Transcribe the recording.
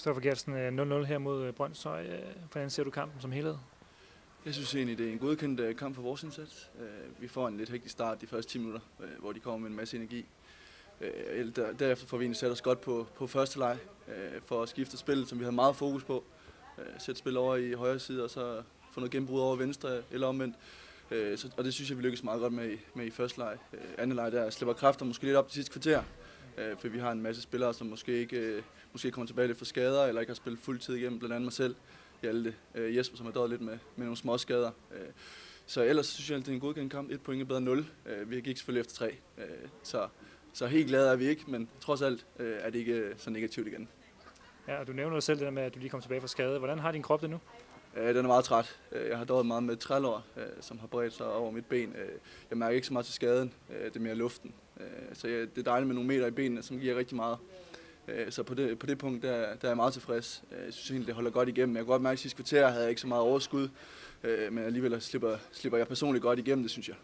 Kristoffer Gertsen, 0-0 her mod Brøndshøj. Hvordan ser du kampen som helhed? Jeg synes egentlig, det er en godkendt kamp for vores indsats. Vi får en lidt hektisk start de første 10 minutter, hvor de kommer med en masse energi. Derefter får vi egentlig sat os godt på første leg for at skifte spillet, som vi havde meget fokus på. Sætte spil over i højre side og så få noget gennembrud over venstre eller omvendt. Og det synes jeg, vi lykkes meget godt med i første leg. Anden leg der slipper kræfter måske lidt op de sidste kvarter, for vi har en masse spillere, som måske kommer tilbage lidt for skader, eller ikke har spillet fuld tid igennem, blandt andet mig selv, Hjalte, Jesper, som har døjet lidt med nogle små skader. Så ellers synes jeg, at det er en godkendt kamp. 1 point er bedre end 0. Vi gik selvfølgelig efter 3. Så helt glade er vi ikke, men trods alt er det ikke så negativt igen. Ja, og du nævner selv det der med, at du lige kom tilbage fra skade. Hvordan har din krop det nu? Den er meget træt. Jeg har døjet meget med trælår, som har bredt sig over mit ben. Jeg mærker ikke så meget til skaden. Det er mere luften. Så det er dejligt med nogle meter i benene, som giver rigtig meget. Så på det punkt der er jeg meget tilfreds. Jeg synes egentlig, det holder godt igennem. Jeg kan godt mærke, at sidste kvarter havde jeg ikke så meget overskud, men alligevel slipper jeg personligt godt igennem det, synes jeg.